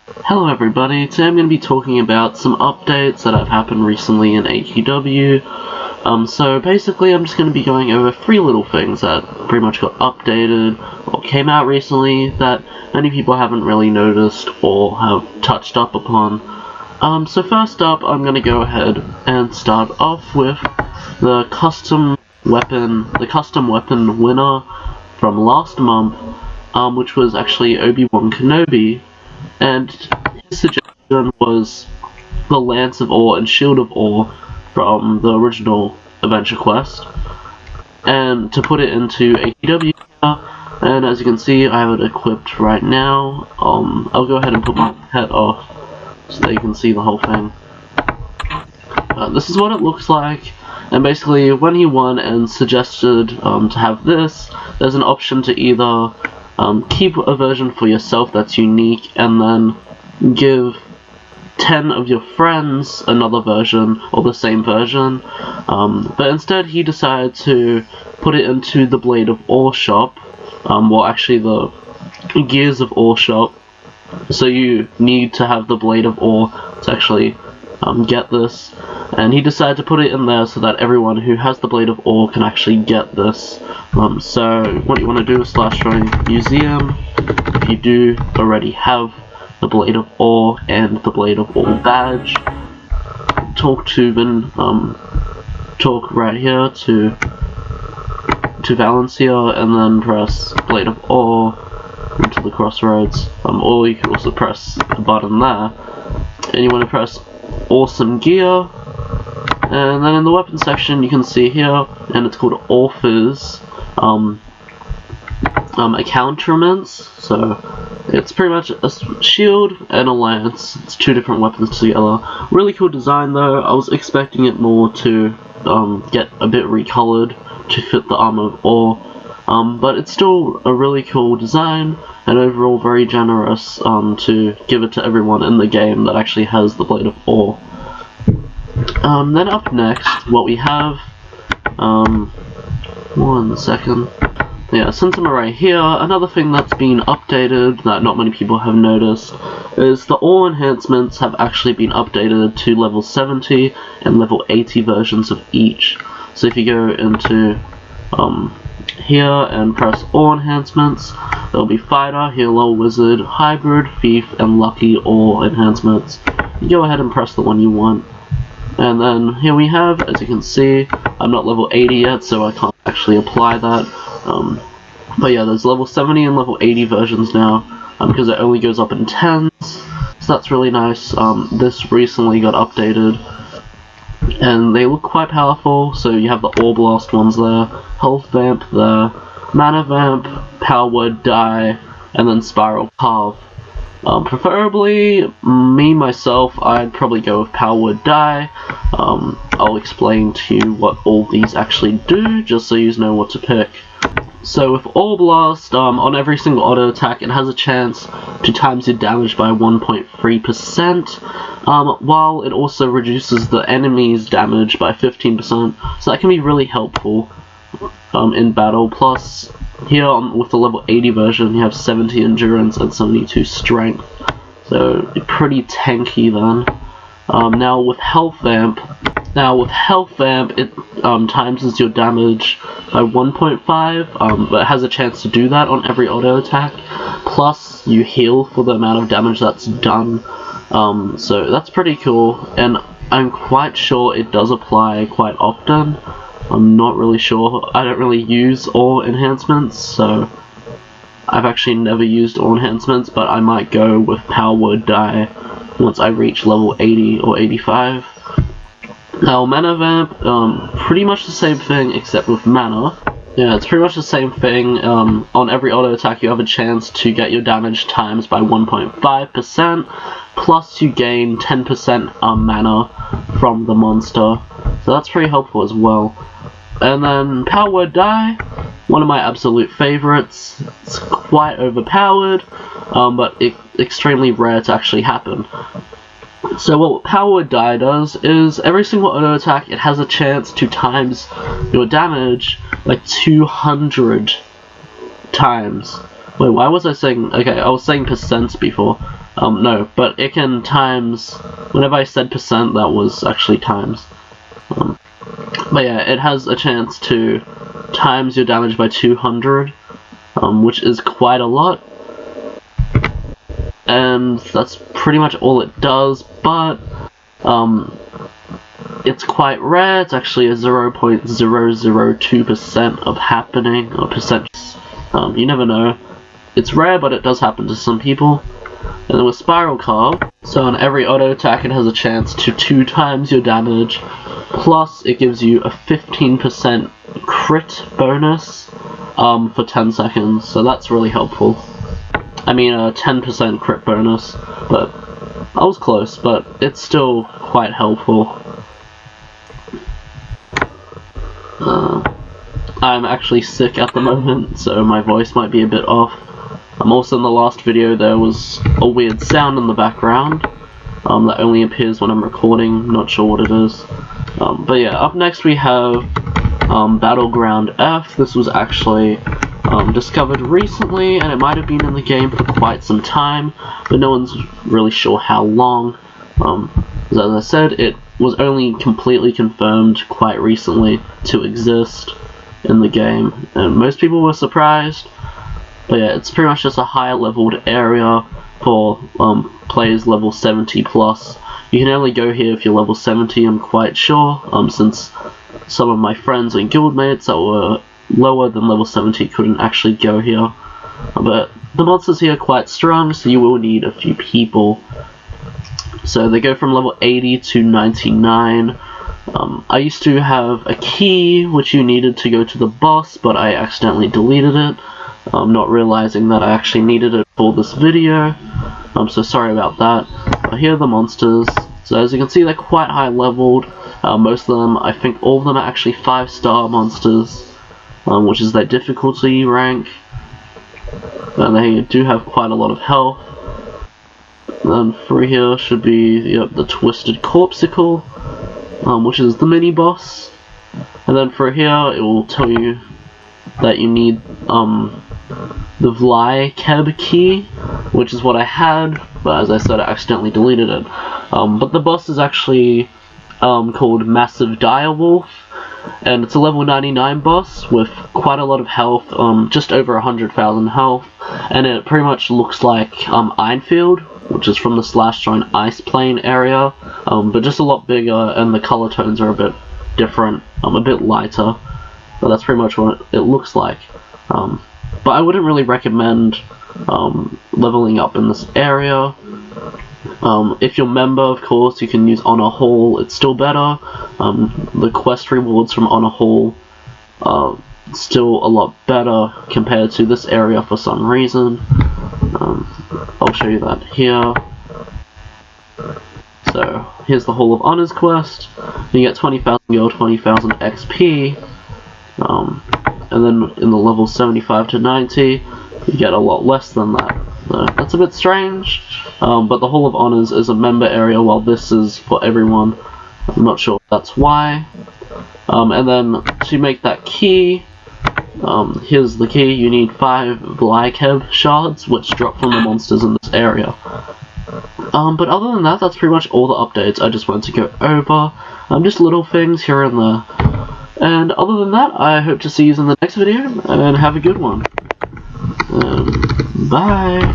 Hello everybody, today I'm going to be talking about some updates that have happened recently in AQW. So basically I'm just going to be going over 3 little things that pretty much got updated or came out recently that many people haven't really noticed or have touched up upon. So first up, I'm going to go ahead and start off with the custom weapon winner from last month, which was actually Obi-Wan Kenobi. And his suggestion was the Lance of Ore and Shield of Ore from the original Adventure Quest, and to put it into AQW here. And as you can see, I have it equipped right now. I'll go ahead and put my hat off so that you can see the whole thing. This is what it looks like, and basically when he won and suggested to have this, there's an option to either keep a version for yourself that's unique and then give 10 of your friends another version or the same version, but instead he decided to put it into the Blade of Ore shop, well actually the Gears of Ore shop, so you need to have the Blade of Ore to actually get this, and he decided to put it in there so that everyone who has the Blade of Ore can actually get this. So what you want to do is /join museum if you do already have the Blade of Ore and the Blade of Ore badge. Talk right here to Valencia, and then press Blade of Ore into the crossroads, or you can also press the button there, and you want to press Awesome Gear, and then in the weapon section you can see here, and it's called Awethur's Accoutrements, so it's pretty much a shield and a lance. It's 2 different weapons together. Really cool design though. I was expecting it more to get a bit recolored to fit the Armor of Ore, but it's still a really cool design, and overall very generous to give it to everyone in the game that actually has the Blade of Ore. Then up next, what we have, one second. Yeah, since I'm right here, another thing that's been updated that not many people have noticed is the Ore Enhancements have actually been updated to level 70 and level 80 versions of each. So if you go into here and press Ore Enhancements, there'll be Fighter, Healer, Wizard, Hybrid, Thief, and Lucky Ore Enhancements. You go ahead and press the one you want. And then here we have, as you can see, I'm not level 80 yet, so I can't actually apply that. But yeah, there's level 70 and level 80 versions now, because it only goes up in 10s, so that's really nice. This recently got updated, and they look quite powerful. So you have the Ore Blast ones there, Health Vamp there, Mana Vamp, Power Word Die, and then Spiral Carve. Preferably, myself, I'd probably go with Power Word Die. I'll explain to you what all these actually do, just so you know what to pick. So with Ore Blast, on every single auto attack, it has a chance to times your damage by 1.3%, while it also reduces the enemy's damage by 15%, so that can be really helpful in battle. Plus, here with the level 80 version, you have 70 endurance and 72 strength, so pretty tanky then. Now with Health Vamp, it times your damage by 1.5, but it has a chance to do that on every auto attack. Plus, you heal for the amount of damage that's done. So that's pretty cool, and I'm quite sure it does apply quite often. I'm not really sure. I don't really use Ore Enhancements, so I've actually never used Ore Enhancements, but I might go with Power Word Die once I reach level 80 or 85. Now, Mana Vamp, pretty much the same thing except with Mana. Yeah, it's pretty much the same thing. On every auto attack you have a chance to get your damage times by 1.5%, plus you gain 10% mana from the monster, so that's pretty helpful as well. And then Power Word Die, one of my absolute favorites. It's quite overpowered, but extremely rare to actually happen. So what Power Word Die does is every single auto attack, it has a chance to times your damage like 200 times. Wait, why was I saying? Okay, I was saying percents before. No, but it can times, whenever I said percent, that was actually times. But yeah, it has a chance to times your damage by 200, which is quite a lot. And that's pretty much all it does, but it's quite rare. It's actually a 0.002% of happening, or percent. You never know. It's rare, but it does happen to some people. And then with Spiral Carve, so on every auto attack it has a chance to 2 times your damage, plus it gives you a 15% crit bonus for 10 seconds, so that's really helpful. I mean a 10% crit bonus, but I was close, but it's still quite helpful. I'm actually sick at the moment, so my voice might be a bit off. Also in the last video there was a weird sound in the background that only appears when I'm recording, not sure what it is. But yeah, up next we have Battleground F. This was actually discovered recently, and it might have been in the game for quite some time, but no one's really sure how long. As I said, it was only completely confirmed quite recently to exist in the game, and most people were surprised. But yeah, it's pretty much just a higher leveled area for players level 70 plus. You can only go here if you're level 70, I'm quite sure, since some of my friends and guildmates that were lower than level 70 couldn't actually go here. But the monsters here are quite strong, so you will need a few people. So they go from level 80 to 99. I used to have a key which you needed to go to the boss, but I accidentally deleted it. Not realizing that I actually needed it for this video. I'm so sorry about that. But here are the monsters. So as you can see, they're quite high leveled. Most of them, I think all of them are actually 5-star monsters, which is their difficulty rank. And they do have quite a lot of health. Then through here should be the Twisted Corpsicle, which is the mini boss. And then through here it will tell you that you need the Vly-Keb key, which is what I had, but as I said, I accidentally deleted it. But the boss is actually called Massive Direwolf, and it's a level 99 boss with quite a lot of health, just over 100,000 health, and it pretty much looks like Einfield, which is from the Slash-Join Ice Plane area, but just a lot bigger, and the color tones are a bit different, a bit lighter. But that's pretty much what it looks like. But I wouldn't really recommend leveling up in this area. If you're a member, of course, you can use Honor Hall, it's still better. The quest rewards from Honor Hall are still a lot better compared to this area for some reason. I'll show you that here. So, here's the Hall of Honors quest. You get 20,000 gold, 20,000 XP. And then in the level 75 to 90, you get a lot less than that. So that's a bit strange, but the Hall of Honors is a member area while this is for everyone. I'm not sure if that's why. And then to make that key, here's the key. You need 5 Vly-Keb shards, which drop from the monsters in this area. But other than that, that's pretty much all the updates I just wanted to go over. Just little things here and there. And other than that, I hope to see you in the next video, and have a good one. Bye!